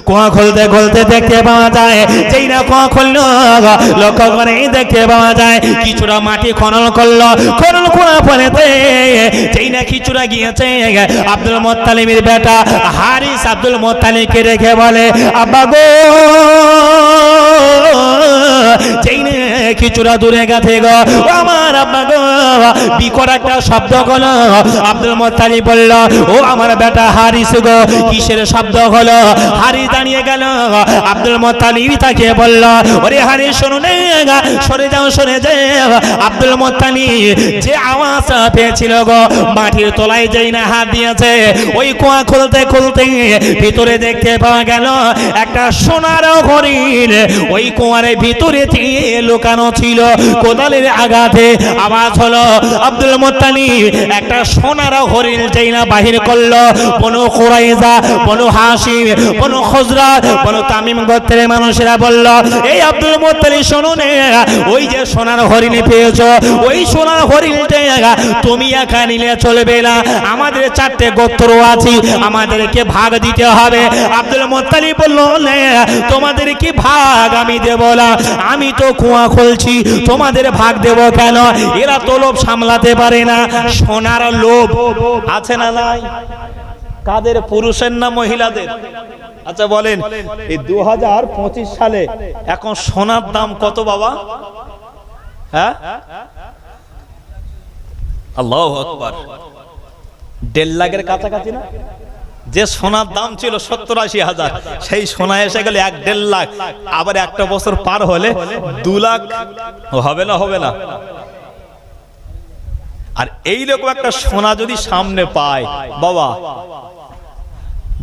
কুয়া খুলতে খুলতে দেখতে পাওয়া যায়, যেই না কুয়া খুললো লক্ষ্য করে দেখতে পাওয়া যায় কিছুটা মাটি খনন করলো, খনন করার পরেতে যেই না কিছুটা গিয়েছে আব্দুল মুত্তালিবের বেটা হারিস আব্দুল মুত্তালিবকে রেখে বলে, আব্বা গো, যেই না কিছুটা দূরে গেছে গো আমার আব্বা গো, বিকট একটা শব্দ হলো। আব্দুল মুত্তালিব বলল, ও আমার বেটা হারিস গো, কিসের শব্দ হলো? হারিস দাঁড়িয়ে গেল। আব্দুল মুত্তালিব তাকে বলল, ওরে হারিস শোনো না, সরে যাও সরে যাও। আব্দুল মুত্তালিব যে আওয়াজ পেয়েছিল গো মাটির তলায় যেই না হাত দিয়েছে, ওই কুয়া খুলতে খুলতে ভিতরে দেখতে পাওয়া গেল একটা সোনার হরিণ ওই কুয়ার ভিতরে লুকানো ছিল। কোদালের আঘাতে আওয়াজ হলো। আব্দুল মুত্তালিব একটা সোনার হরিণ যেই না বাহির করলো। বনু কুরাইজা, বনু হাশিম, বনু খুজরাত, বনু তামিম গোত্রের মানুষেরা বলল, এই আব্দুল মুত্তালিব শোনো না, ওই যে সোনার হরিণ পেয়েছো, ওই সোনার হরিণটা তুমি একা নিলে চলবে না, আমাদের 4টে গোত্র আছে, আমাদেরকে ভাগ দিতে হবে। আব্দুল মুত্তালিব বলল, তোমাদের কি ভাগ আমি দেব না, আমি তো কুয়া খুলছি, তোমাদের ভাগ দেব কেন? এরা তো লোভ সামলাতে পারে না। সোনার লোভ আছে না নাই? কাদের, পুরুষের না মহিলাদের? আচ্ছা বলেন, এই 2025 সালে এখন সোনার দাম কত বাবা? হ্যাঁ, আল্লাহু আকবার, 1.5 লাখের কাছাকাছি না? যে সোনার দাম ছিল 70-80 হাজার, সেই সোনা এসে গেলে 1-1.5 লাখ। আবার একটা বছর পার হলে 2 লাখ হবে না? হবে না? আর এইরকম একটা সোনা যদি সামনে পায় বাবা,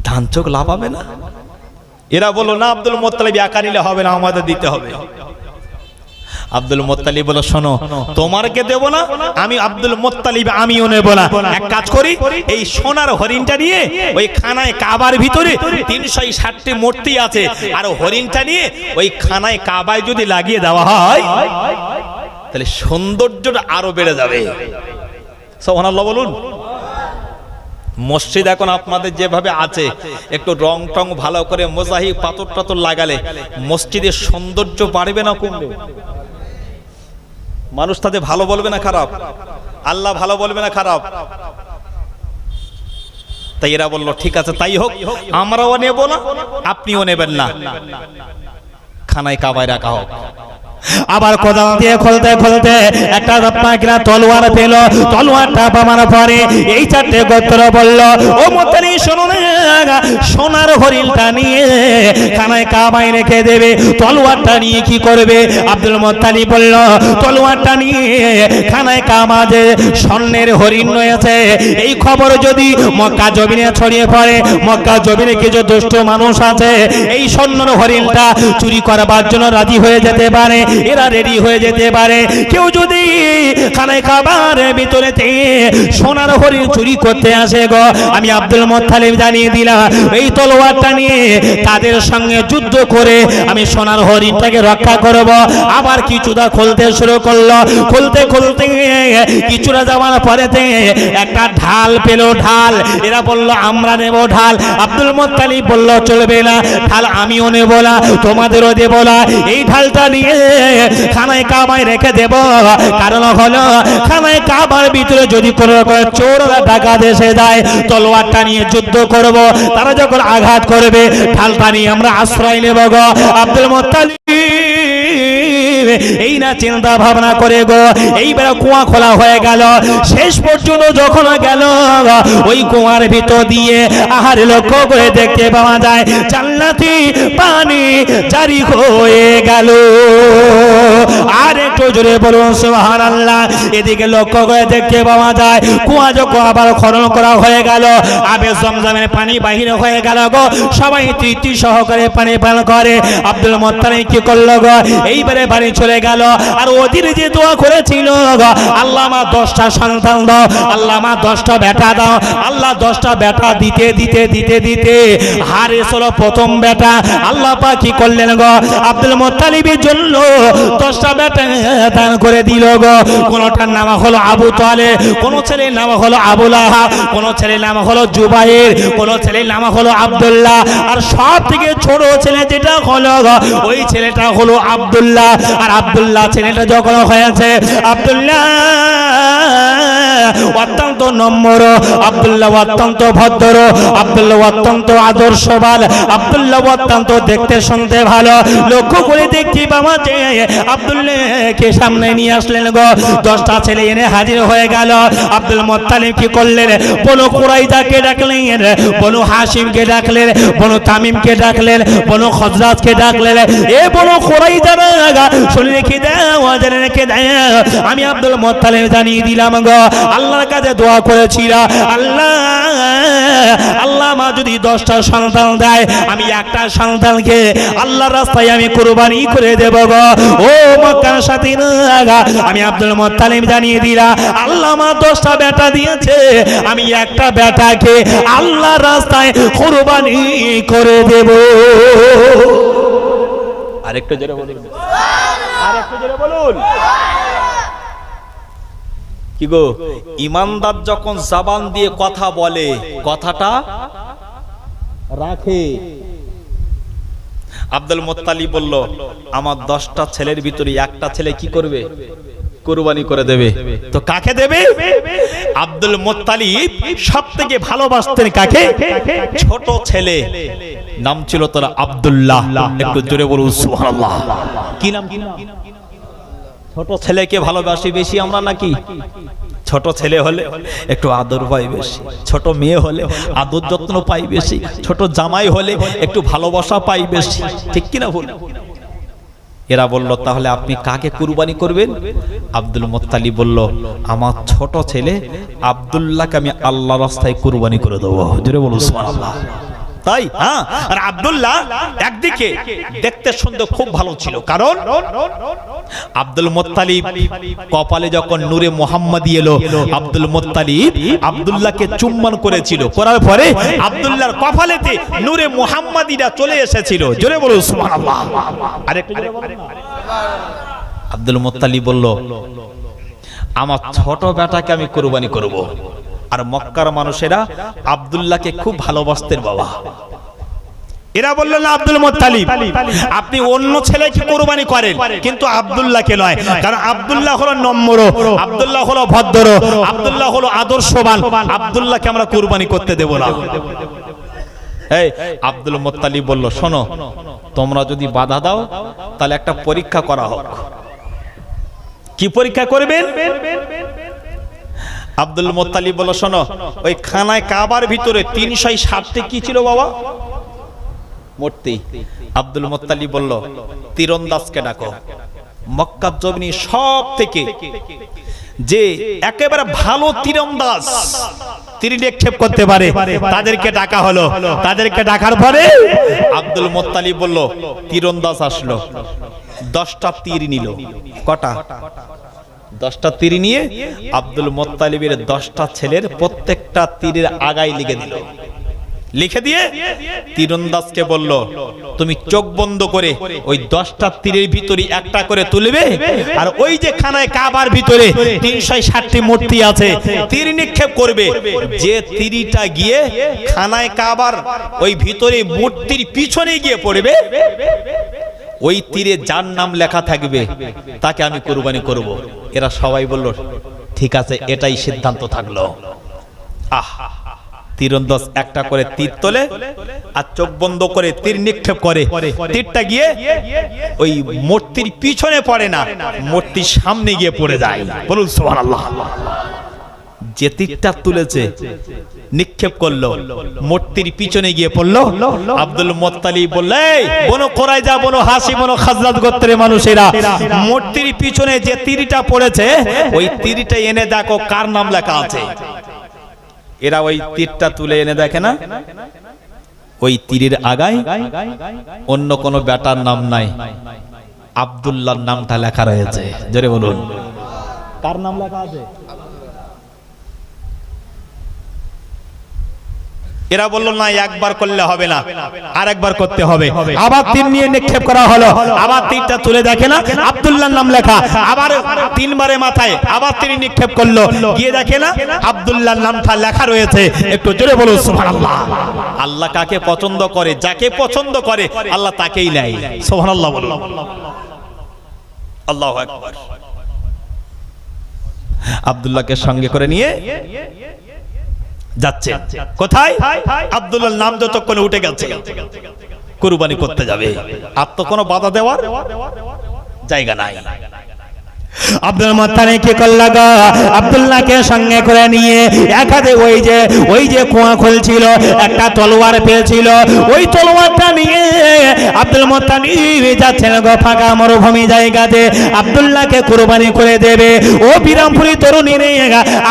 ধান চোখ লাভ হবে না? এরা বলল, না আব্দুল মুত্তালিব একা নিলে হবে না, আমাদের দিতে হবে। আব্দুল মুত্তালিব বলল, শোনো, তোমারকে দেব না, আমি আব্দুল মুত্তালিব আমিও নেব না। এক কাজ করি, এই সোনার হরিণটা নিয়ে ওই খানায় কাবার ভিতরে 360টি মূর্তি আছে, আর হরিণটা নিয়ে ওই খানায় কাবায় যদি লাগিয়ে দেওয়া হয় তাহলে সৌন্দর্যটা আরো বেড়ে যাবে। সুবহানাল্লাহ বলুন। মসজিদ এখন আপনাদের যেভাবে আছে, একটু রং টং ভালো করে মোজাহিক পাথর টাথর লাগালে মসজিদের সৌন্দর্য বাড়বে না কমবে? মানুষ তাদের ভালো বলবে না খারাপ? আল্লাহ ভালো বলবে না খারাপ? তাই এরা বলল, ঠিক আছে তাই হোক, আমরাও নেব না, আপনিও নেবেন না, খানায় কাবায় রাখা হোক। আবার কোদাল দিয়ে খুলতে খুলতে একটা রত্নাকরা তলোয়ার পেল। তলোয়ারটা পামার পরে এই 4টে গোত্র বলল, ও মুত্তালিব শোনো না, সোনার হরিণটা নিয়ে খানায় কাবায় রেখে দেবে, তলোয়ারটা নিয়ে কি করবে? আব্দুল মুত্তালিব বলল, তলোয়ারটা নিয়ে খানায় কাবা যে স্বর্ণের হরিণ রয়েছে, এই খবর যদি মক্কা জমিনে ছড়িয়ে পড়ে, মক্কা জমিনে কিছু দুষ্ট মানুষ আছে, এই স্বর্ণের হরিণটা চুরি করবার জন্য রাজি হয়ে যেতে পারে, এরা রেডি হয়ে যেতে পারে। কেউ যদি খানায় কাবার ভিতরে সোনার হরিণ চুরি করতে আসে গো, আমি আব্দুল মুত্তালিব জানিয়ে দিলাম, এই তলোয়ারটা নিয়ে তাদের সঙ্গে যুদ্ধ করে আমি সোনার হরিণটাকে রক্ষা করব। আবার কিছুটা খুলতে শুরু করলো। খুলতে খুলতে কিছুটা যাওয়ার পরেতে একটা ঢাল পেল। ঢাল, এরা বলল আমরা নেব ঢাল। আব্দুল মুত্তালিব বলল, চলবে না, ঢাল আমিও নেব না, তোমাদেরও দেব না। এই ঢালটা নিয়ে খানায় কাবায় রেখে দেব। কারণ হলো, খানায় কাবার ভিতরে যদি কোনো চোর ডাকাত এসে যায়, তলোয়ারটা নিয়ে যুদ্ধ করব, তারা যখন আঘাত করবে ঢালটা নিয়ে আমরা আশ্রয় নেব গো। আব্দুল মুত্তালিব এই না চিন্তা ভাবনা করে গো, এইবার কুয়া খোলা হয়ে গেল। শেষ পর্যন্ত যখন গেল, ওই কুয়ার ভিতর দিয়ে আহারে লক্ষ্য করে দেখতে পাওয়া যায় জান্নাতি পানি জারি হয়ে গেল। আর একটু জোরে বলুন সুবহানাল্লাহ। এদিকে লক্ষ্য করে দেখতে পাওয়া যায় কুয়া যখন আবার খনন করা হয়ে গেল, আবে জমজমের পানি বাহির হয়ে গেল গো। সবাই তৃপ্তি সহকারে পানি পান করে। আব্দুল মুত্তালিব কি করলো গো, এইবারে বাড়ি চলে গেল। আর ওদিন যে দোয়া করেছিল, আল্লাহ মা 10টা সন্তান দাও, আল্লাহ মা 10টা বেটা দাও, আল্লাহ 10টা বেটা দিতে দিতে দিতে দিতে হারিস হলো প্রথম বেটা। আল্লাহ পাক কি করলেন গো, আব্দুল মুত্তালিবের জন্য 10টা বেটা দান করে দিল গো। কোনটার নাম হলো আবু তালেব, কোন ছেলের নাম হলো আবু লাহাব, কোন ছেলের নাম হলো জুবাইর, কোন ছেলের নাম হলো আব্দুল্লাহ। আর সব থেকে ছোট ছেলে যেটা হলো ওই ছেলেটা হলো আব্দুল্লাহ। আর আব্দুল্লাহ ছেলেটা যখন হয়েছে, আব্দুল্লাহ অত্যন্ত নম্র, আব্দুল্লাহ অত্যন্ত ভদ্র, আব্দুল্লাহ অত্যন্ত আদর্শবান, আব্দুল্লাহ অত্যন্ত দেখতে শুনতে ভালো। লক্ষ্য করে দেখছি বাবা যে আব্দুল্লাহকে সামনে নিয়ে আসলেন গো। 10টা ছেলে এনে হাজির হয়ে গেল। আব্দুল মুত্তালিব কি করলেন, বনু কুরাইজাকে ডাকলেন, বনু হাশিমকে ডাকলেন, বনু তামিমকে ডাকলেন, বনু খজরাজকে ডাকলেন। এ বনু কুরাইজারা শুনে রেখে দাও, জেনে রেখে দাও, আমি আব্দুল মুত্তালিব জানিয়ে দিলাম গো, আল্লাহর কাছে দোয়া করেছিল, আল্লাহ আল্লাহ মা যদি 10টা সন্তান দেয়, আমি একটা সন্তানকে আল্লাহর রাস্তায় আমি কুরবানি করে দেব গো। ও মক্কার সাথীরা, আমি আব্দুল মুত্তালিব জানিয়ে দিলাম, আল্লাহ মা 10টা বেটা দিয়েছে, আমি একটা বেটাকে আল্লাহর রাস্তায় কুরবানি করে দেব। আরেকটু জোরে বলুন, আরেকটু জোরে বলুন। কি গো, ইমানদার যখন জবান দিয়ে কথা বলে, কথাটা রাখে। আব্দুল মুত্তালিব বলল, আমার 10টা ছেলের ভিতরে একটা ছেলে কি করবে, কুরবানি করে দেবে। তো কাকে দেবে? আব্দুল মুত্তালিব সবথেকে ভালোবাসতেন কাকে? ছোট ছেলে, নাম ছিল তার আব্দুল্লাহ। একটু জোরে বলুন সুবহানাল্লাহ। কি নাম? ছোট ছেলেকে ভালোবাসি বেশি আমরা নাকি? ছোট ছেলে হলে একটু আদর পাই বেশি, ছোট মেয়ে হলে আদর যত্ন পাই বেশি, ছোট জামাই হলে একটু ভালোবাসা পাই বেশি, ঠিক কিনা ভুল? এরা বলল, তাহলে আপনি কাকে কুরবানি করবেন? আব্দুল মুত্তালিব বলল, আমার ছোট ছেলে আব্দুল্লাহকে আমি আল্লাহর রাস্তায় কুরবানি করে দেবো। জোরে বলুন সুবহানাল্লাহ। তাই হ্যাঁ। আর আব্দুল্লাহ একদিকে দেখতে শুনতে খুব ভালো ছিল, কারণ আব্দুল মুত্তালিব কপালে যখন নূরে মুহাম্মাদি এলো, আব্দুল মুত্তালিব আব্দুল্লাহকে চুম্বন করেছিল, করার পরে আব্দুল্লাহর কপালেতে নূরে মুহাম্মাদিরা চলে এসেছিল। জোরে বলুন সুবহানাল্লাহ। আরেকটু জোরে বলুন। আব্দুল মুত্তালিব বলল, আমার ছোট বেটাকে আমি কুরবানি করব। আর মক্কার মানুষেরা আব্দুল্লাহকে খুব ভালোবাসতেন বাবা। এরা বললেন, আব্দুল মুত্তালিব আপনি অন্য ছেলেকে কুরবানি করেন, কিন্তু আব্দুল্লাহকে নয়, কারণ আব্দুল্লাহ হলো নম্র, আব্দুল্লাহ হলো ভদ্র, আব্দুল্লাহ হলো আদর্শবান, আব্দুল্লাহকে আমরা কুরবানি করতে দেব না। এই আব্দুল মুত্তালিব বলল, শোনো, তোমরা যদি বাধা দাও তাহলে একটা পরীক্ষা করা হোক। কি পরীক্ষা করবেন? আব্দুল মুত্তালিব বলল, শোনো, ওই খানায় কাবার ভিতরে 360টি কি ছিল বাবা? মূর্তি। আব্দুল মুত্তালিব বলল, তীরন্দাজকে ডাকো। মক্কার জমিনে সব থেকে যে একেবারে ভালো তীরন্দাজ, তীর নিক্ষেপ করতে পারে, তাদেরকে ডাকা হলো। তাদেরকে ডাকার পরে আব্দুল মুত্তালিব বলল, তীরন্দাজ আসলো, 10টা তীর নিল। কটা? 10টা তীর নিয়ে আব্দুল মুত্তালিবের 10টা ছেলের প্রত্যেকটা তীরের আগায় লিখে দিল। লিখে দিয়ে তীরন্দাজকে বলল, তুমি চোখ বন্ধ করে ওই 10টা তীরের ভিতরে একটা করে তুলবে, আর ওই যে খানায় কাবার ভিতরে 360টি মূর্তি আছে, তীর নিক্ষেপ করবে। যে তীরটা গিয়ে খানায় কাবার ওই ভিতরে মূর্তির পিছনে গিয়ে পড়বে, ওই তীরে যার নাম লেখা থাকবে তাকে আমি কুরবানি করব। এরা সবাই বলল, ঠিক আছে, এটাই সিদ্ধান্ত থাকলো। আহ, তীরন্দাজ একটা করে তীর তোলে আর চোখ বন্ধ করে তীর নিক্ষেপ করে। তীরটা গিয়ে ওই মূর্তির পিছনে পড়ে না, মূর্তির সামনে গিয়ে পড়ে যায়। বলুন সুবহানাল্লাহ। যে তীরটা তুলেছে, নিক্ষেপ করলো, মূর্তির পিছনে গিয়ে পড়লো। আব্দুল মুত্তালিব বললে, বনু কুরাইজা, বনু হাশিম, বনু খাজরাজ গোত্রের মানুষেরা, মূর্তির পিছনে যে তীরটা পড়েছে, ওই তীরটা এনে দেখো কার নাম লেখা আছে। এরা ওই তীরটা তুলে এনে দেখে না, ওই তীরের আগায় অন্য কোনো বেটার নাম নাই, আব্দুল্লাহর নামটা লেখা রয়েছে। জোরে বলুন, কার নাম লেখা আছে? এরা বলল না, একবার করলে হবে না, আর একবার করতে হবে। আবার তীর নিয়ে নিক্ষেপ করা হলো, আবার তীরটা তুলে দেখে না আব্দুল্লাহর নাম লেখা, আবার তিনবারে মাথায় আবার তীর নিক্ষেপ করলো, গিয়ে দেখে না আব্দুল্লাহর নামটা লেখা রয়েছে। একটু জোরে বলুন সুবহানাল্লাহ। আল্লাহ কাকে পছন্দ করে, যাকে পছন্দ করে আল্লাহ তাকেই নেয়। সুবহানাল্লাহ বলুন, আল্লাহু আকবার। আব্দুল্লাহকে সঙ্গে করে নিয়ে যাচ্ছে কোথায়? আব্দুল্লাহর নাম যতক্ষণ উঠে গেছে কুরবানি করতে যাবে, আর তো কোনো বাধা দেওয়ার জায়গা নাই। আব্দুল মুত্তালিব কি করলো গো? আব্দুল্লাহকে সঙ্গে করে নিয়ে এক হাতে ওই যে কুয়া খুলছিল, একটা তলোয়ার পেয়েছিল, ওই তলোয়ারটা নিয়ে আব্দুল মুত্তালিব যাচ্ছেন গো ফাঁকা মরুভূমি জায়গাতে আব্দুল্লাহকে কুরবানি করে দেবে। ও বিরামপুরি তরুণী রে,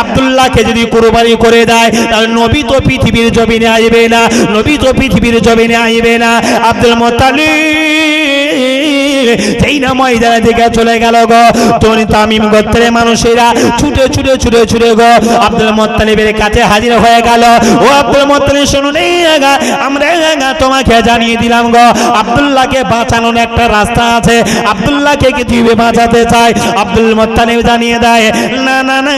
আব্দুল্লাহকে যদি কুরবানি করে দেয় তাহলে নবী তো পৃথিবীর জমিনে আসবে না, নবী তো পৃথিবীর জমিনে আসবে না। আব্দুল মুত্তালিব যেই না ময়দানের দিকে চলে গেল গো, তামিম গোত্রের মানুষেরা ছুটে ছুটে ছুটে ছুটে গো আব্দুল মুত্তালিবের কাছে হাজির হয়ে গেল। ও আব্দুল মুত্তালিব শুনুন, আমরা তোমাকে জানিয়ে দিলাম গো, আব্দুল্লাহকে বাঁচানোর একটা রাস্তা আছে, আব্দুল্লাহকে কি তুই বাঁচাতে চাই? আব্দুল মুত্তালিব জানিয়ে দেয়, না না না,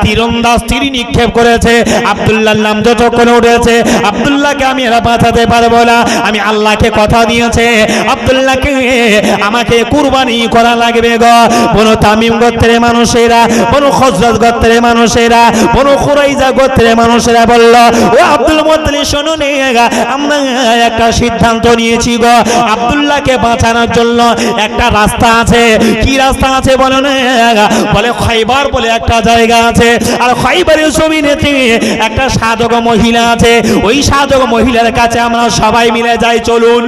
তীরন্দাজ তীর নিক্ষেপ করেছে, আব্দুল্লাহর নাম যতক্ষণ উঠেছে আব্দুল্লাহকে আমি এরা বাঁচাতে পারবো না। আমি আল্লাহকে কথা দিয়েছে আব্দুল্লাহকে আমাকে কুরবানি করা লাগবে গো। বনু তামিম গোত্রের মানুষেরা, বনু খজরজ গোত্রের মানুষেরা, বনু কুরাইজা গোত্রের মানুষেরা বলল, ও আব্দুল মুত্তালিব শুনুন, আমরা একটা সিদ্ধান্ত নিয়েছি গো, আব্দুল্লাহকে বাঁচানোর জন্য একটা রাস্তা আছে। কি রাস্তা আছে বলো না? বলে খাইবার বলে একটা জায়গা আছে, আর খাইবারের জমিনেতে একটা সাধক মহিলা আছে, ওই সাধক মহিলার কাছে আমরা সবাই মিলে যাই, চলুন।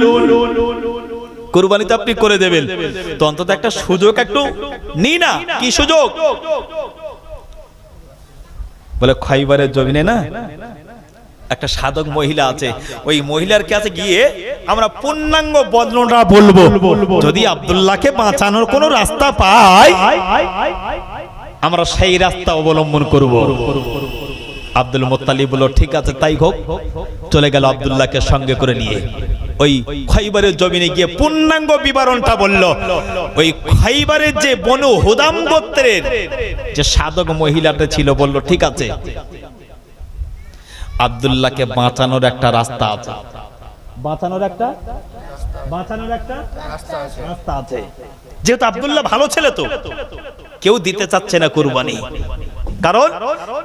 কুরবানি তো আপনি করে দেবেন, তো অন্তত একটা সুযোগ একটু নি না। কি সুযোগ? বলে খাইবারের জমিনে না একটা সাধক মহিলা আছে, ওই মহিলার কাছে গিয়ে আমরা পূর্ণাঙ্গ বর্ণনা বলবো, যদি আব্দুল্লাহকে বাঁচানোর কোনো রাস্তা পাই আমরা সেই রাস্তা অবলম্বন করব। আব্দুল মুত্তালিব বলল ঠিক আছে তাই হোক। চলে গেল আব্দুল্লাহকে সঙ্গে করে নিয়ে, ওই খাইবারের জমিনে গিয়ে পূর্ণাঙ্গ বিবরণটা বলল। ওই খাইবারের যে বনু হুদাম গোত্রের যে সাধক মহিলাটা ছিল বলল ঠিক আছে, আব্দুল্লাহকে বাঁচানোর একটা রাস্তা আছে, বাঁচানোর একটা রাস্তা আছে। যেহেতু আব্দুল্লাহ ভালো ছেলে, তো কেউ দিতে চাচ্ছে না কুরবানি, কারণ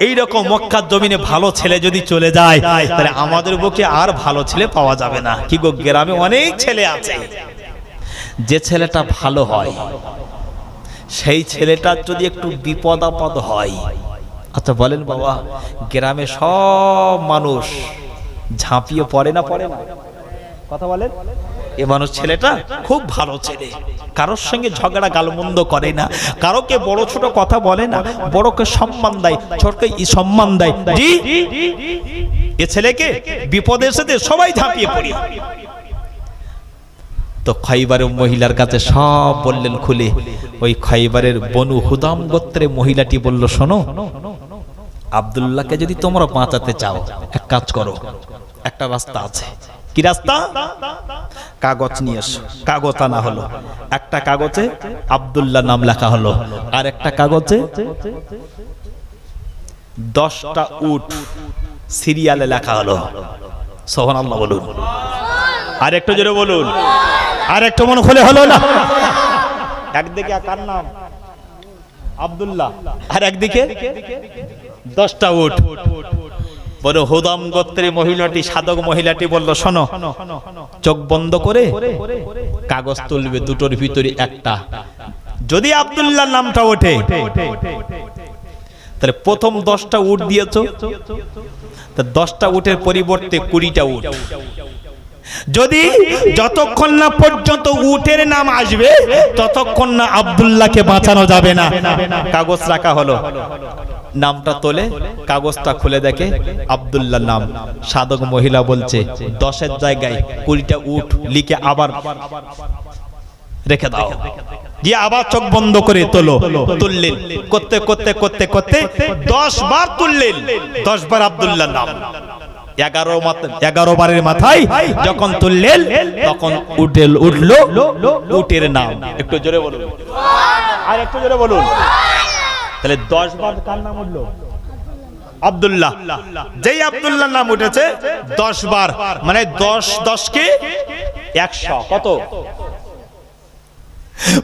এইরকম মক্কার জমিনে ভালো ছেলে যদি চলে যায় তাহলে আমাদের বুকে আর ভালো ছেলে পাওয়া যাবে না। কি গো, গ্রামে অনেক ছেলে আছে, যে ছেলেটা ভালো হয় সেই ছেলেটার যদি একটু বিপদ আপদ হয়, আচ্ছা বলেন বাবা, গ্রামে সব মানুষ ঝাঁপিয়ে পড়ে না কথা বলেন? এ মানুষ ছেলেটা খুব ভালো ছেলে, কারোর সঙ্গে ঝগড়া গালমন্দ করে না, কারোকে বড় ছোট কথা বলে না, বড়কে সম্মান দেয়, ছোটকে সম্মান দেয়। জি, এ ছেলেকে বিপদের সাথে সবাই ঝাঁপিয়ে পড়ি। তো খাইবারের মহিলার কাছে সব বললেন খুলে। ওই খাইবারের বনু হুদাম গোত্রের মহিলাটি বলল, শোনো, আব্দুল্লাহকে যদি তোমরা বাঁচাতে চাও এক কাজ করো, একটা রাস্তা আছে। কি রাস্তা? কাগজ নিয়ে এসো। কাগজ আনা হলো, একটা কাগজে আব্দুল্লাহ নাম লেখা হলো, আর একটা কাগজে 10টা উট সিরিয়ালে লেখা হলো। সুবহানাল্লাহ বলুন, আর একটু জোরে বলুন, আর একটু মন খুলে হলো না? একদিকে কার নাম? আব্দুল্লাহ, আর একদিকে 10টা উট। বড় হুদাম গোত্রের মহিলাটি, সাধক মহিলাটি বলল, শোনো, চোখ বন্ধ করে কাগজ তুলবে, দুটোর ভিতরে একটা, যদি আব্দুল্লাহর নামটা ওঠে তাহলে প্রথম 10টা উট দিয়েছো, তা 10টা উটের পরিবর্তে 20টা উট। যদি যতক্ষণ না পর্যন্ত উটের নাম আসবে ততক্ষণ না আব্দুল্লাহকে বাঁচানো যাবে না। কাগজ রাখা হলো, নামটা তোলে, কাগজটা খুলে দেখে আব্দুল্লাহ নাম। সাধক মহিলা বলছে 10-এর জায়গায় 20টা উট লিখে আবার রেখে দাও। গিয়ে আবার চোখ বন্ধ করে তোলো, তুললেন। করতে করতে করতে করতে 10 বার তুললেন, 10 বার আব্দুল্লাহর নাম। 11 বারের মাথায় যখন তুললেন তখন উঠলো উটের নাম। একটু জোরে বলুন, আর একটু জোরে বলুন। তাহলে 10 বার কার নাম উঠলো? আব্দুল্লাহ। যেই আব্দুল্লাহর নাম উঠেছে 10 বার, মানে 10 কে 100। কত?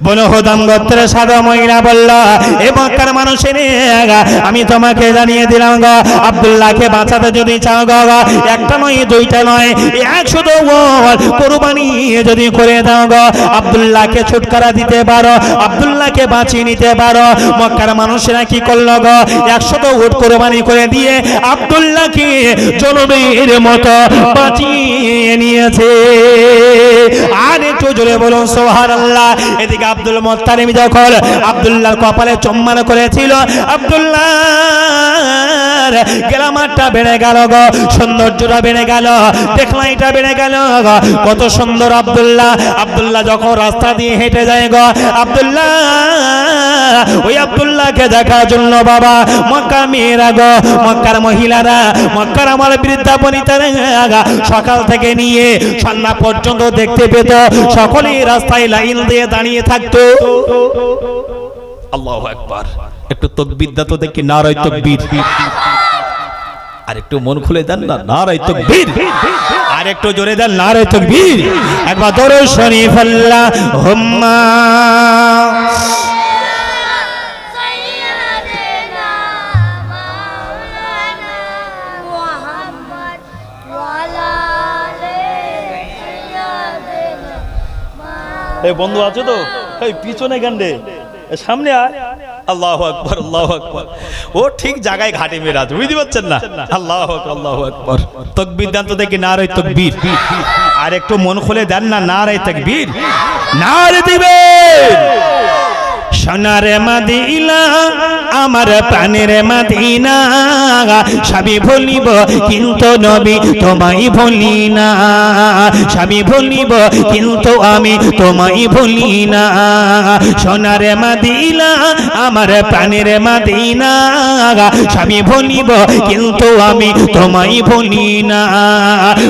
বলো হোদাম গোত্রের সাদা মহিলা বলল, এ মক্কার মানুষের আমি তোমাকে জানিয়ে দিলাম গো, আব্দুল্লাহকে বাঁচাতে যদি চাও গো, একটা নয় দুইটা নয় 100 কুরবানি যদি করে দাও গো, আব্দুল্লাহকে ছুটকারা দিতে পারো, আব্দুল্লাহকে বাঁচিয়ে নিতে পারো। মক্কার মানুষেরা কি করলো গো? 100 উট কুরবানি করে দিয়ে আব্দুল্লাহকে জনমের মতো বাঁচিয়ে নিয়েছে। আর একটু জোরে বলুন সুবহানাল্লাহ। এদিকে আব্দুল মুত্তালিব যখন আব্দুল্লাহর কপালে চুম্বন করেছিল, আব্দুল্লাহর গ্লামারটা বেড়ে গেল গো, সৌন্দর্যটা বেড়ে গেল, দেখলাইটা বেড়ে গেল গো। কত সুন্দর আব্দুল্লাহ। আব্দুল্লাহ যখন রাস্তা দিয়ে হেঁটে যায় গো, আব্দুল্লাহ ওই আব্দুল্লাহকে দেখার জন্য বাবা মক্কার মেয়েরা গো, মক্কার মহিলারা, মক্কার আমার বৃদ্ধা বনিতারা সকাল থেকে নিয়ে সন্ধ্যা পর্যন্ত দেখতে পেত, সকলেই রাস্তায় লাইন দিয়ে দাঁড়িয়ে থাকতো। আল্লাহু আকবার। একটু তাকবীর দাও তো দেখি, নারায়ে তাকবীর। আর একটু মন খুলে দেন না, নারায়ে তাকবীর। আর একটু জোরে দেন, নারায়ে তাকবীর। একবার দরুদ শরীফ আল্লাহুম্মা এই বন্ধু আছো তো? এই পিছনে গান্ডে, সামনে আয়। আল্লাহু আকবার, আল্লাহু আকবার। ও ঠিক জায়গায় ঘাটে মেরে আছে, বুঝতে পারছেন না? আল্লাহু আকবার, আল্লাহু আকবার। তাকবীর দেন তো দেখি, নারায়ে তাকবীর। আর একটু মন খুলে দেন না, নারায়ে তাকবীর, নারায়ে তাকবীর। সোনার মদিনা আমার প্রাণের মদিনা, সবই ভুলিব কিন্তু নবী তোমায় ভুলি না, সবই ভুলিব কিন্তু আমি তোমায় ভুলি না। সোনার মদিনা আমার প্রাণের মদিনা, সবই ভুলিব কিন্তু আমি তোমায় ভুলি না।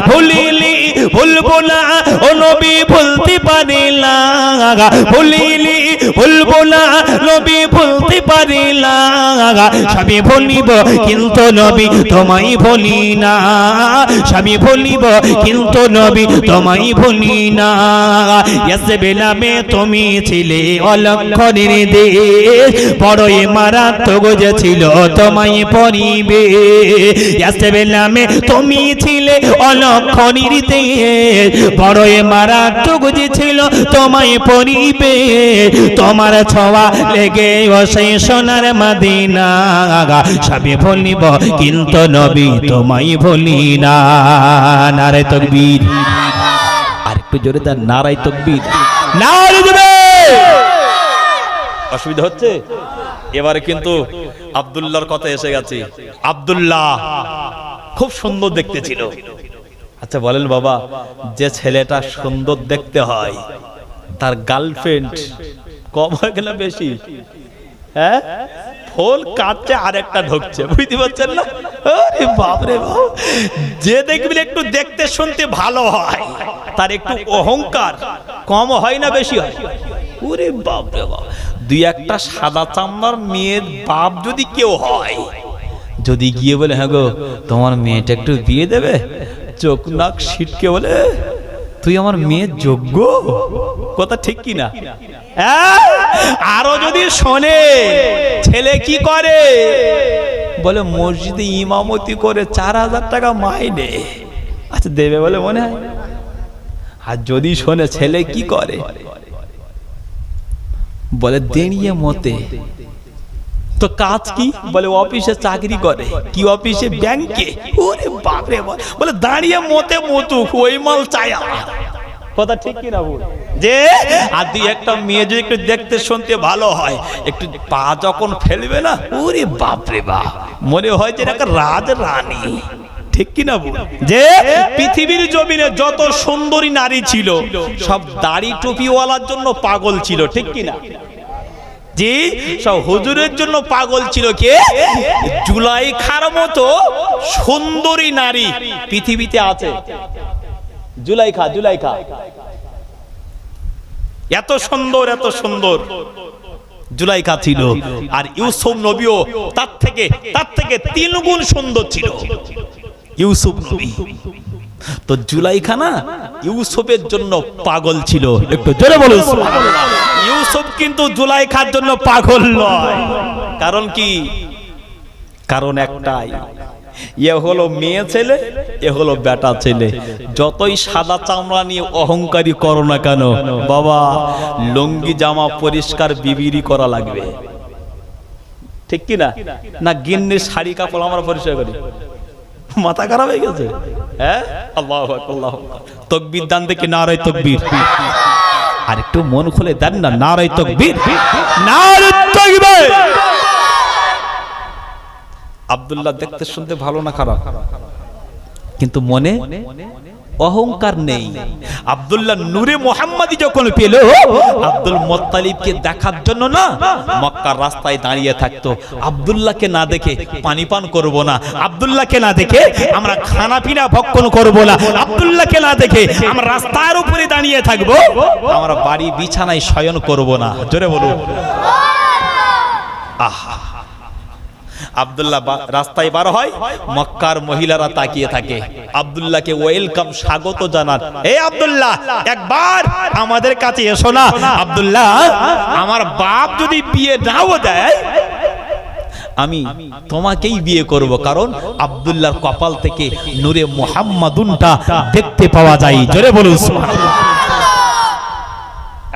ভুলিলি ভুলবো না ও নবী, ভুলতে পারি না, ভুলিলি ভুলবো না নবী, ভুলতে পারি না, সবই ভুলিব কিন্তু নবী তোমায় ভুলি না, সবই ভুলিব কিন্তু নবী তোমায় ভুলি না। ইয়াসবিলামে তুমি ছিলে অলক্ষণের দেশ, বড়ই মারাত্মক যে ছিল তোমায় পরিবে। ইয়াসবিলামে তুমি ছিলে অলক্ষণের দেশ, বড়ই মারাত্মক যে ছিল তোমায় পরিবে। তোমার ছোঁয়া লেগে সেই সোনার মদিনা, সবই ভুলিব কিন্তু নবী তোমায় ভুলি না। নারায়ে তাকবীর। আর একটু জোরে দেন, নারায়ে তাকবীর, নারায়ে তাকবীর। অসুবিধা হচ্ছে? এবারে কিন্তু আব্দুল্লাহর কথা এসে গেছে। আব্দুল্লাহ খুব সুন্দর দেখতে ছিল। আচ্ছা বলেন বাবা, যে ছেলেটা সুন্দর দেখতে হয় তার গার্লফ্রেন্ড কম হয়ে গেল বেশি? হ্যাঁ, ফোন কাটছে আর একটা ঢুকছে, বুঝতে পারছেন না? আরে বাপ রে বাপ। যে দেখবেন একটু দেখতে শুনতে ভালো হয় তার একটু অহংকার কম হয় না বেশি হয়? ওরে বাপ রে বাপ। দুই একটা সাদা চামড়ার মেয়ের বাপ যদি কেউ হয়, যদি গিয়ে বলে হ্যাঁ গো তোমার মেয়েটা একটু বিয়ে দেবে, চোখ নাক ছিটকে বলে তুই আমার মেয়ের যোগ্য, কথা ঠিক কি না? আরো যদি শোনে ছেলে কি করে, বলে মসজিদে ইমামতি করে 4000 টাকা মাইনে। আচ্ছা দেবে বলে মনে হয়? আর যদি শোনে ছেলে কি করে, বলে দেড়িয়ে মতে। তো কাজ কি? বলে অফিসে চাকরি করে। কি অফিসে? ব্যাংকে। ওরে বাপরে বাপ। বলে দাঁড়িয়ে মতে মতুক, ওই মাল চায়া। কথা ঠিক কি না বল? যে আর দুই একটা মেয়ে যদি একটু দেখতে শুনতে ভালো হয়, একটু পা যখন ফেলবে না, ওরে বাপরে বাপ, মনে হয় যে একটা রাজ রানী। ঠিক কি না? যে পৃথিবীর জমিনে যত সুন্দরী নারী ছিল সব দাড়ি টুপিওয়ালার জন্য পাগল ছিল, ঠিক কি না? জি, সব হুজুরের জন্য পাগল ছিল। কে? জুলাইখার মতো সুন্দরী নারী পৃথিবীতে আছে। জুলাইখা, জুলাইখা এত সুন্দর, এত সুন্দর জুলাইখা ছিল। আর ইউসুফ নবীও তার থেকে 3 গুণ সুন্দর ছিল ইউসুফ নবী। তো জুলাইখা না ইউসুফের জন্য পাগল ছিল। একটু জোরে বলুন সুবহানাল্লাহ। ইউসুফ কিন্তু জুলাইখার জন্য পাগল নয়। কারণ কি? কারণ একটাই, এ হলো মেয়ে ছেলে, এ হলো বেটা ছেলে। যতই সাদা চামড়া নিয়ে অহংকারী করো না কেন বাবা, লুঙ্গি জামা পরিষ্কার বিবিরি করা লাগবে, ঠিক কি না? না গিন্নির শাড়ি কাপড় আমরা পরিষ্কার করি? মাথা খারাপ হয়ে গেছে। হ্যাঁ, আল্লাহু আকবার, আল্লাহু আকবার। তাকবীর দান দেখি, নারায়ে তাকবীর। আর একটু মন খুলে দেন না, নারায়ে তাকবীর, নারায়ে তাকবীর। আব্দুল্লাহ দেখতে শুনতে ভালো না খারাপ, কিন্তু মনে অহংকার নেই। আব্দুল্লাহ নূরে মুহাম্মাদি যখন পেল, আব্দুল মুত্তালিবকে দেখার জন্য না মক্কার রাস্তায় দাঁড়িয়ে থাকতো। আব্দুল্লাহকে না দেখে পানি পান করব না, আব্দুল্লাহকে না দেখে আমরা খানা পিনা ভক্ষণ করব না, আব্দুল্লাহকে না দেখে আমরা রাস্তার উপরে দাঁড়িয়ে থাকবো, আমরা বাড়ি বিছানায় শয়ন করব না। জোরে বলুন। আহা, আব্দুল্লাহ রাস্তায় বার হয়, মক্কার মহিলারা তাকিয়ে থাকে, আব্দুল্লাহকে ওয়েলকাম, স্বাগত জানান। এই আব্দুল্লাহ, একবার আমাদের কাছে এসো না। আব্দুল্লাহ, আমার বাপ যদি বিয়ে নাও দেয়, আমি তোমাকেই বিয়ে করব। কারণ আব্দুল্লাহর কপাল থেকে নূরে মুহাম্মাদুনটা দেখতে পাওয়া যায়। জোরে বলুন সুবহানাল্লাহ।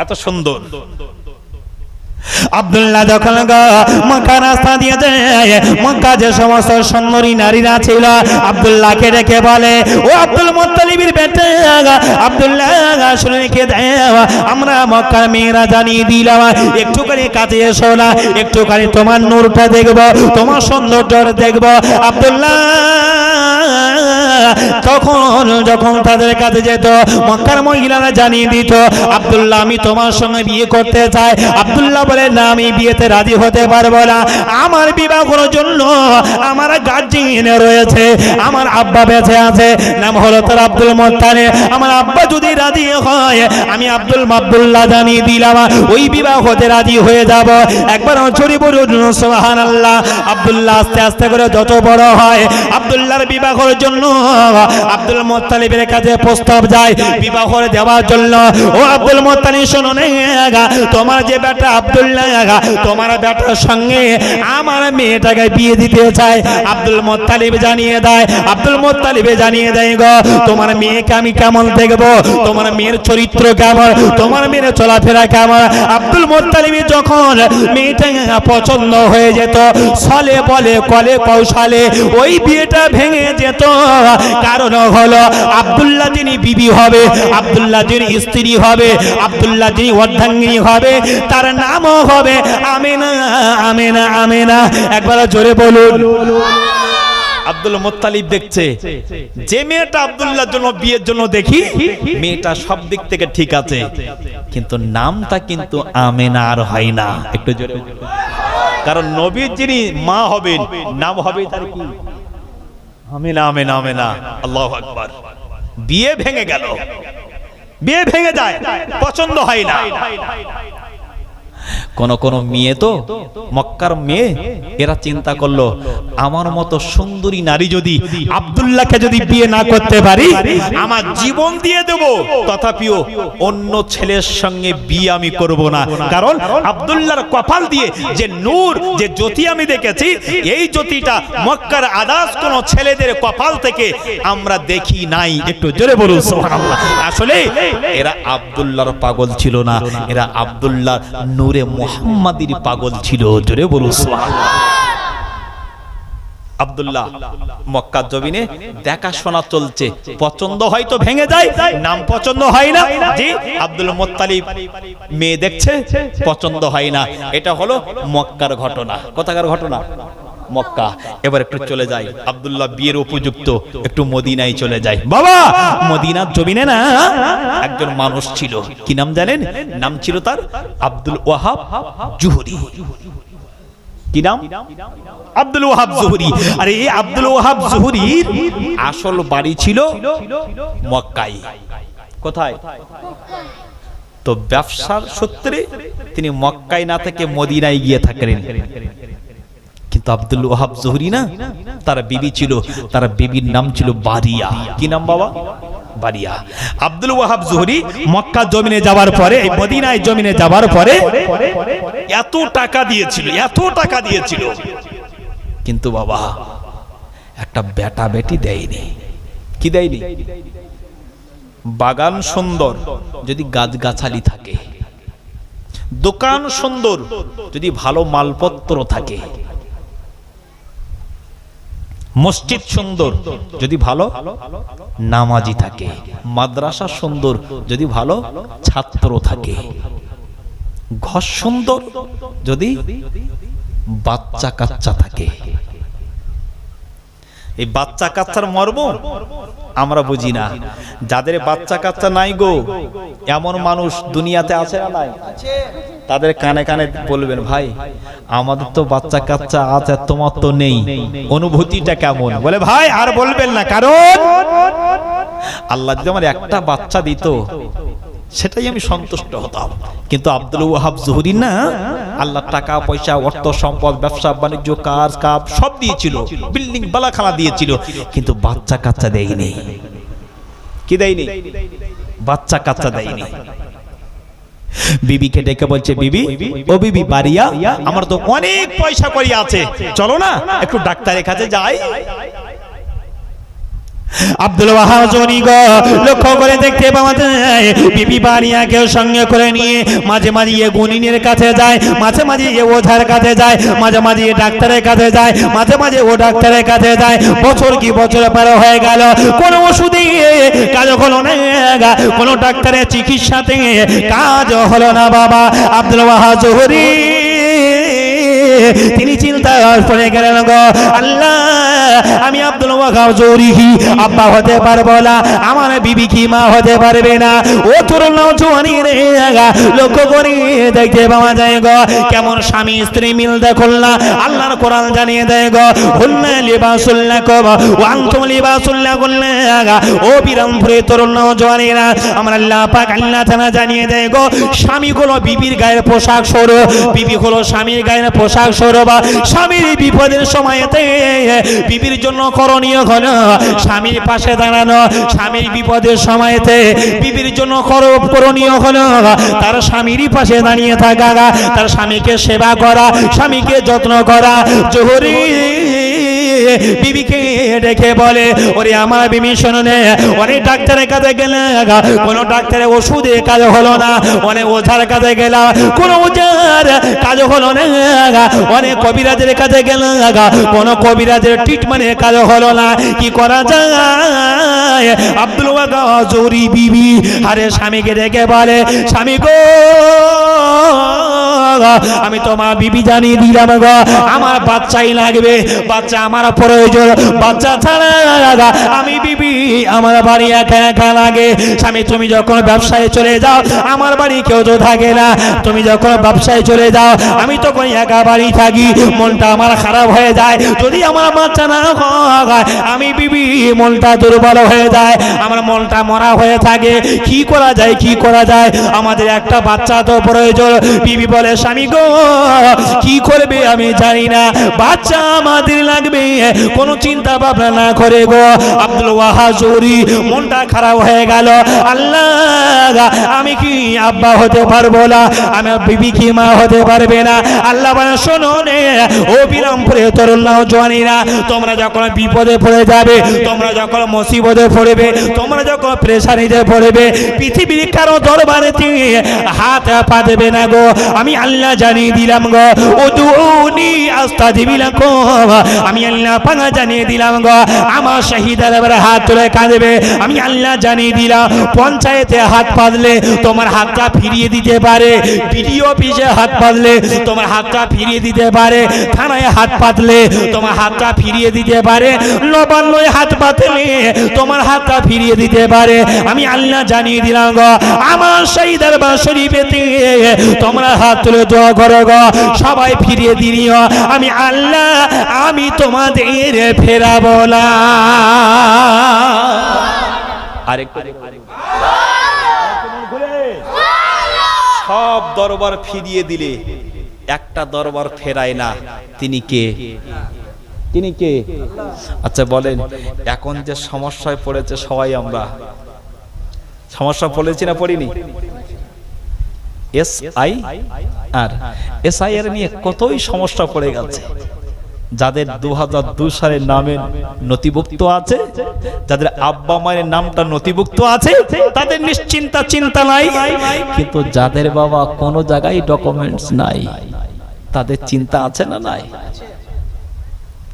এত সুন্দর আব্দুল্লাহ যখন মক্কা রাস্তা দিয়ে যায়, মক্কা যে সমস্ত সুন্দরী নারীরা ছিল আব্দুল্লাহকে ডেকে বলে, ও আব্দুল মুত্তালিবের বেটা আব্দুল্লাহ, শুনে রেখে দাও, আমরা মক্কার মেয়েরা জানিয়ে দিলাম, একটুখানি কাছে এসো না, একটুখানি তোমার নূরটা দেখবো, তোমার সৌন্দর্যটা দেখবো। আব্দুল্লাহ তখন যখন তাদের কাছে যেত, মক্কার মহিলারা জানিয়ে দিত, আব্দুল্লাহ আমি তোমার সঙ্গে বিয়ে করতে চাই। আব্দুল্লাহ বলে, না, আমি বিয়েতে রাজি হতে পারবো না। আমার বিবাহ করার জন্য আমার গার্জিয়ান রয়েছে, আমার আব্বা বেঁচে আছে, নাম হলো তার আব্দুল মুত্তালিব। আমার আব্বা যদি রাজি হয়, আমি আব্দুল্লাহ জানিয়ে দিলাম, ওই বিবাহ হতে রাজি হয়ে যাব। একবার চুরি বলুন সুবহানাল্লাহ। আব্দুল্লাহ আস্তে আস্তে করে যত বড় হয়, আব্দুল্লাহর বিবাহ করার জন্য আব্দুল মুত্তালিবের কাছে প্রস্তাব যায় বিবাহ দেওয়ার জন্য। ও আব্দুল মুত্তালিব, শোনো না, তোমার যে বেটা আব্দুল্লাহ, তোমার বেটার সঙ্গে আমার মেয়েটাকে বিয়ে দিতে চায়। আব্দুল মুত্তালিব জানিয়ে দেয়, গো তোমার মেয়েকে আমি কেমন দেখবো, তোমার মেয়ের চরিত্র কেমন, তোমার মেয়ের চলাফেরা কেমন। আব্দুল মুত্তালিব যখন মেয়েটা পছন্দ হয়ে যেত, ছলে বলে কলে কৌশলে ওই বিয়েটা ভেঙে যেত। কারণ হলো আব্দুল্লাহ যিনি বিবি হবে, আব্দুল্লাহ যিনি স্ত্রী হবে, আব্দুল্লাহ যিনি অর্ধাঙ্গিনী হবে, তার নামও হবে আমিনা, আমিনা, আমিনা। একবার জোরে বলুন। আব্দুল মুত্তালিব দেখছে যে মেয়েটা আব্দুল্লাহর জন্য বিয়ের জন্য দেখি, মেয়েটা সব দিক থেকে ঠিক আছে, কিন্তু নামটা কিন্তু আমিনা আর হয় না। একটু জোরে, কারণ নবীর যিনি মা হবেন নাম হবে তার কি? আমিনা, আমিনা, আমিনা। আল্লাহু আকবার। বিয়ে ভেঙে গেল, বিয়ে ভেঙে যায়, পছন্দ হয় না। কোন মেয়ে তো মক্কার মেয়ে, এরা চিন্তা করলো আমার মতো সুন্দরী নারী যদি আব্দুল্লাহকে যদি বিয়ে না করতে পারি, আমার জীবন দিয়ে দেব, তথাপিও অন্য ছেলের সঙ্গে বিয়ে আমি করব না। কারণ আব্দুল্লাহর কপাল দিয়ে যে নূর, যে জ্যোতি আমি দেখেছি, এই জ্যোতিটা মক্কার আদার্স কোন ছেলেদের কপাল থেকে আমরা দেখি নাই। একটু জোরে বলুন সুবহানাল্লাহ। আসলে এরা আব্দুল্লাহর পাগল ছিল না, এরা আব্দুল্লাহ নূরে মুহাম্মাদির পাগল ছিল। জোরে বলুন সুবহানাল্লাহ। আব্দুল্লাহ মক্কার জমিনে দেখাশোনা চলছে, পছন্দ হয়তো ভেঙে যায়, নাম পছন্দ হয় না। জি, আব্দুল মুত্তালিব মেয়ে দেখছে, পছন্দ হয় না। এটা হলো মক্কার ঘটনা। কোথাকার ঘটনা? মক্কা। এবার একটু চলে যাই, আব্দুল্লাহ বিয়ের উপযুক্ত, একটু মদিনায় চলে যায়। বাবা, মদিনার জমিনে না একজন মানুষ ছিল, কি নাম জানেন? নাম ছিল তার আব্দুল ওয়াহাব জুহরি। কি নাম? আব্দুল ওয়াহাব জুহরি। আর এই আব্দুল ওয়াহাব জুহরির আসল বাড়ি ছিল মক্কায়। কোথায়? তো ব্যবসার সূত্রে তিনি মক্কায় না থেকে মদিনায় গিয়ে থাকলেন। কিন্তু আব্দুল ওয়াহাব জুহরি না, তার বিবি ছিল, তার বিবির নাম ছিল বারিয়া। কি নাম বাবা? বারিয়া। আব্দুল ওয়াহাব জুহরি মক্কা জমিনে যাওয়ার পরে, মদিনায় জমিনে যাওয়ার পরে এত টাকা দিয়েছিল, এত টাকা দিয়েছিল, কিন্তু বাবা একটা বেটা বেটি দেয়নি। কি দেয়নি? বাগান সুন্দর যদি গাছগাছালি থাকে, দোকান সুন্দর যদি ভালো মালপত্র থাকে, মসজিদ সুন্দর যদি ভালো নামাজি থাকে, মাদ্রাসা সুন্দর যদি ভালো ছাত্র থাকে, ঘর সুন্দর যদি বাচ্চা কাচ্চা থাকে। এই বাচ্চা কাচ্চার মর্ম আমরা বুঝি না। যাদের বাচ্চা কাচ্চা নাই গো, এমন মানুষ দুনিয়াতে আছে না নাই? তাদের কানে কানে বলবেন, ভাই আমাদের তো বাচ্চা কাচ্চা আছে, তোমার তো নেই, অনুভূতিটা কেমন? বলে ভাই আর বলবেন না, কারণ আল্লাহ যদি আমার একটা বাচ্চা দিত সেটাই আমি সন্তুষ্ট হতাম। কিন্তু আব্দুল ওয়াহাব জুহরি না, আল্লাহ টাকা পয়সা, অর্থ সম্পদ, ব্যবসা বাণিজ্য, কাজ কাপ সব দিয়েছিল, বিল্ডিং বালাখানা দিয়েছিল, কিন্তু বাচ্চা কাচ্চা দেয়নি। কি দেয়নি? বাচ্চা কাচ্চা দেয়নি। বিবিকে ডেকে বলছে, বিবি, ও বিবি বারিয়া, আমার তো অনেক পয়সা করি আছে, চলো না একটু ডাক্তারের কাছে যাই। আব্দুল ওয়াহাব জুহরি গো লক্ষ্য করে দেখতে পাওয়া যায়, বিবি বারিয়াকে সঙ্গে করে নিয়ে মাঝে মাঝে এ গুনিনের কাছে যায়, মাঝে মাঝে এ ওঝার কাছে যায়, মাঝে মাঝে এ ডাক্তারের কাছে যায়, মাঝে মাঝে ও ডাক্তারের কাছে যায়। বছর কি বছর পার হয়ে গেল, কোনো ওষুধে কাজ হলো না, কোনো ডাক্তারের চিকিৎসাতে কাজ হলো না। বাবা আব্দুল ওয়াহাব জুহরি তিনি চিন্তা করে গেলেন, গো আল্লাহ, আমি আব্দুল ওয়াহাব জুহরি আব্বা হতে পারবো না, আমার বিবি কি মা হতে পারবে না? ও তোর নওজোয়ানি রে, লক্ষ্য করে দেখতে পাওয়া যায় গো কেমন স্বামী স্ত্রী মিল দেখুন না। আল্লাহর কোরআন জানিয়ে দেয় গো, হুন্না লিবাসুল লাকুম ওয়া আনতুম লিবাসুল লাহুন। ও বিরামপুরে তরুণ নওজোয়ানেরা, আমার আল্লাহ পাক আল্লাহ তাআলা জানিয়ে দেয় গো, স্বামী হলো বিবির গায়ের পোশাক স্বরূপ, বিবি হলো স্বামীর গায়ের পোশাক স্বরূপ। স্বামীর বিপদের সময়তে বিবির জন্য করণীয় হলো স্বামীর পাশে দাঁড়ানো, স্বামীর বিপদের সময়তে বিবির জন্য করণীয় হলো তার স্বামীরই পাশে দাঁড়িয়ে থাকা, তার স্বামীকে সেবা করা, স্বামীকে যত্ন করা। জহুরি বিবিকে ডেকে বলে, ওরে আমার বিবি শোনে, অনেক ডাক্তারের কাছে গেলে কোনো ডাক্তারের ওষুধে কাজ হলো না, অনেক ওঝার কাছে গেলাম, কোনো ওঝার কাজ হলো না, অনেক কবিরাজের কাছে গেলে কোনো কবিরাজের ট্রিটমেন্টের কাজ হলো না। কি করা যায়? আব্দুল ওয়াহাব জুহরি বিবি আরে স্বামীকে ডেকে বলে, স্বামী গো, আমি তোমার বিবি জানিয়ে দিলাম গো, আমার বাচ্চাই লাগবে, বাচ্চা আমার প্রয়োজন, বাচ্চা ছাড়া আমি বিবি আমার বাড়ি একা একা লাগে। স্বামী তুমি যখন ব্যবসায় চলে যাও, আমার বাড়ি কেউ তো থাকে না, তুমি যখন ব্যবসায় চলে যাও, আমি তখন একা বাড়ি থাকি, মনটা আমার খারাপ হয়ে যায়। যদি আমার বাচ্চা না হয়, আমি বিবি মনটা দুর্বল হয়ে যায়, আমার মনটা মরা হয়ে থাকে। কি করা যায়, কি করা যায়? আমাদের একটা বাচ্চা তো প্রয়োজন। বিবি বলে, স্বামী গো, কি করবে আমি জানি না, বাচ্চা আমাদের লাগবে, কোনো চিন্তা ভাবনা না করে গো। আব্দুল ওয়াহাব জুহরি মনটা খারাপ হয়ে গেল, আল্লাহ, আমি কি আব্বা হতে পারবো না, আমার বিবি কি মা হতে পারবে না? আল্লাহ বলে, শোনো রে ও বিরামপুরে তরুণ নওজোয়ানেরা, তোমরা যখন বিপদে পড়ে যাবে, তোমরা যখন মুসিবতে পড়বে, তোমরা যখন পেরেশানিতে পড়বে, পৃথিবীর কারো দরবারে হাত পা দেবে না গো। আমি আল্লাহ জানিয়ে দিলাম গো, উদুনি আস্তাজিব লাকুম, আমি আল্লাহ পাক জানিয়ে দিলাম গো, আমার শহীদের এবার হাত তুলে কাঁদবে, আমি আল্লাহ জানিয়ে দিলাম পঞ্চায়েতে হাত পাতলে তোমার হাতটা ফিরিয়ে দিতে পারে, বিডিও অফিসে হাত পাতলে তোমার হাতটা ফিরিয়ে দিতে পারে, থানায় হাত পাতলে তোমার হাতটা ফিরিয়ে দিতে পারে, নবান্নয় হাত পাতলে তোমার হাতটা ফিরিয়ে দিতে পারে। আমি আল্লাহ জানিয়ে দিলাম গো, আমার সেই দরবার শরীফেতে তোমরা হাত তুলে দোয়া করো গো, সবাই ফিরিয়ে দিও, আমি আল্লাহ আমি তোমাদের ফেরাবো না। আরেকটু সব দরবার ফিরিয়ে দিলে একটা দরবার ফেরায় না, তিনি কে? তিনি কে? আচ্ছা বলেন, এখন যে সমস্যায় পড়েছে সবাই, আমরা সমস্যা পড়েছি না পড়িনি? এসআই আর এসআই এর নিয়ে কতই সমস্যা পড়ে গেছে। যাদের 2002 সালের নামে নথিভুক্ত আছে, যাদের আব্বা মায়ের নামটা নথিভুক্ত আছে, তাদের নিশ্চিন্তা চিন্তা নাই, কিন্তু যাদের বাবা কোনো জায়গায় ডকুমেন্টস নাই, তাদের চিন্তা আছে না নাই?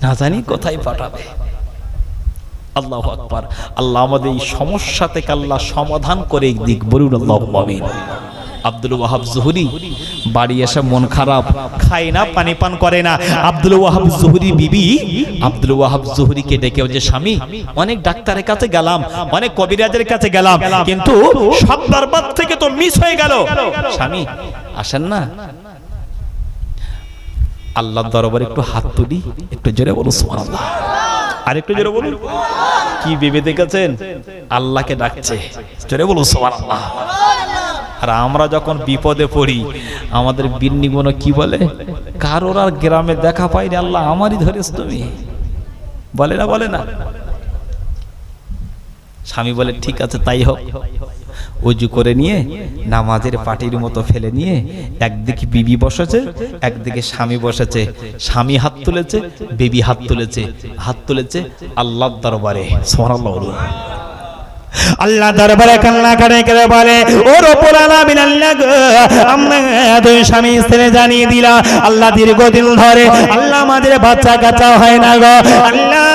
না জানি কোথায় পাঠাবে। আল্লাহু আকবার। আল্লাহ আমাদের এই সমস্যা থেকে আল্লাহ সমাধান করে দিক, বলুন আল্লাহুম্মা আমিন। আব্দুল ওয়াহাব জুহরি বাড়ি এসে মন খারাপ, খায় না, পানি পান করে না। আব্দুল ওয়াহাব জুহরি বিবি আব্দুল ওয়াহাব জুহরিকে ডেকে বলছে, স্বামী অনেক ডাক্তারের কাছে গেলাম, অনেক কবিরাজের কাছে গেলাম, কিন্তু সব দরবার থেকে তো মিস হয়ে গেল, স্বামী আসেন না আল্লাহর দরবারে একটু হাত তুলি, একটু জোরে বলুন সুবহানাল্লাহ, আর একটু জোরে বলুন। কি ভেবে দেখেছেন? আল্লাহকে ডাকছে, জোরে বলুন সুবহানাল্লাহ। আর আমরা যখন বিপদে পড়ি আমাদের বিন্নিগুলো কি বলে, কারোর আর গ্রামে দেখা পাইনি, আল্লাহ আমারই ধরেছ তুমি, বলে না? বলে না? স্বামী বলে ঠিক আছে তাই হোক। ওযু করে নিয়ে নামাজের পাটির মতো ফেলে নিয়ে একদিকে বিবি বসেছে, একদিকে স্বামী বসেছে, স্বামী হাত তুলেছে, বিবি হাত তুলেছে, হাত তুলেছে আল্লাহর দরবারে। সুবহানাল্লাহ। আল্লাহ দরবারে কান্না করে করে বলে, ও রব্বুল আলামিন, আল্লাহ গো, আমরা দুই স্বামী স্ত্রী জানিয়ে দিলাম আল্লাহ দীর্ঘদিন ধরে আল্লাহ আমাদের বাচ্চা কাচ্চা হয় না গো, আল্লাহ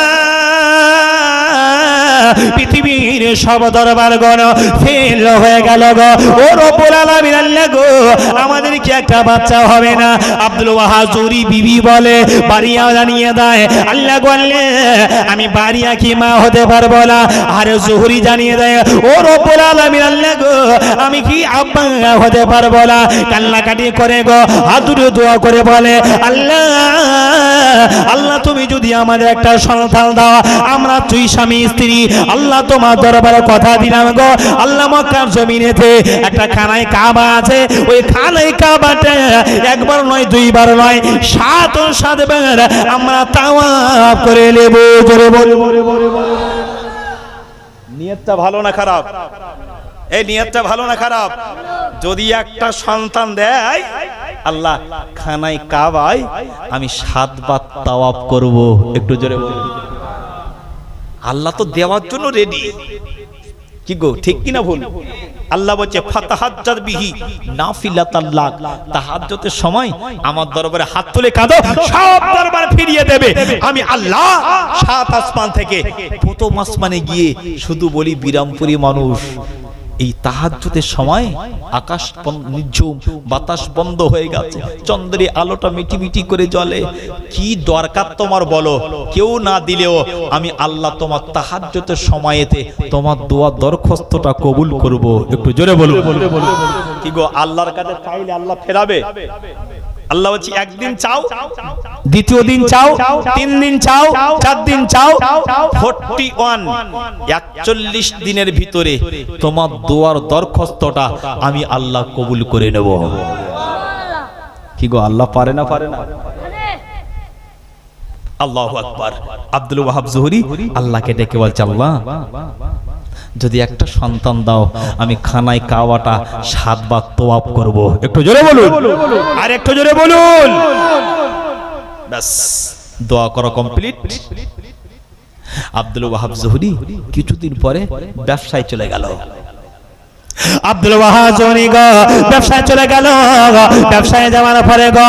পৃথিবীর সব দরবার গণ ফেল হয়ে গেল গো, ও রব্বুল আলামিন, আল্লাহ গো, আমাদের কি একটা বাচ্চা হবে না? আব্দুল ওয়াহাব জুহরি বিবি বলে, বাড়িয়া জানিয়ে দেয়, আল্লাহ গো, আমি বাড়িয়া কি মা হতে পারবো না? আর জুহরি জানিয়ে দেয়, ও রব্বুল আলামিন, আল্লাহ গো, আমি কি আব্বা হতে পারবো না? কান্নাকাটি করে গো, হাত তুলে দোয়া করে বলে, আল্লাহ আল্লাহ তুমি যদি আমাদের একটা সন্তান দাও, আমরা দুই স্বামী স্ত্রী আল্লাহ তোমার দরবারে কথা দিলাম গো, আল্লাহ মক্কার জমিনেতে একটা খানায় কাবা আছে, ওই খানায় কাবাটা একবার নয় দুইবার নয় 7 বার আমরা তাওয়াফ করে নেব। জোরে বলবো। নিয়তটা ভালো না খারাপ? এই নিয়তটা ভালো না খারাপ? যদি একটা সন্তান দেয় আল্লাহ খানায় কাবায় আমি 7 বার তাওয়াফ করব, একটু জোরে বলুন। আল্লাহ তো দেওয়ার জন্য রেডি, কি গো ঠিক কি না ভুল? আল্লাহ বলছে ফাতাহাজ্জাত বিহি নাফিলাতাল লাক, তাহাজ্জুদের সময় আমার দরবারে হাত তুলে কাঁদো, সব দরবার ফিরিয়ে দেবে। আমি আল্লাহ 7 আসমান থেকে প্রথম আসমানে গিয়ে শুধু বলি, বিরামপুরি মানুষ এই তাহাজ্জুদের সময় আকাশ নিঝুম, বাতাস বন্ধ হয়ে গেছে, চন্দ্রের আলোটা মিটি মিটি করে জ্বলে, কি দরকার তোমার বলো? কেউ না দিলেও আমি আল্লাহ তোমার তাহাজ্জুদের সময়েতে তোমার দোয়া দরখাস্তটা কবুল করব। একটু জোরে বলুন। কি গো, আল্লাহর কাছে চাইলে আল্লাহ ফেরাবে? আল্লাহ বলছে একদিন চাও, দ্বিতীয় দিন চাও, 3 দিন চাও, 4 দিন চাও, 41 দিনের ভিতরে তোমার দোয়ার দরখাস্তটা আমি আল্লাহ কবুল করে নেব। কি গো, আল্লাহ পারে না? পারে না? আল্লাহু আকবার। আব্দুল ওয়াহাব জুহরি আল্লাহকে ডেকে বলছে, আল্লাহ যদি একটা সন্তান দাও আমি খানায় কাবাটা 7 বার তাওয়াফ করব। একটু জোরে বলুন, আর একটু জোরে বলুন। বাস দোয়া করা কমপ্লিট। আব্দুল ওয়াহাব জুহরি কিছুদিন পরে ব্যবসায় চলে গেল। আব্দুল ওয়াহাব জনি গো ব্যবসায় চলে গেল, ব্যবসায় যাওয়ার পরে গো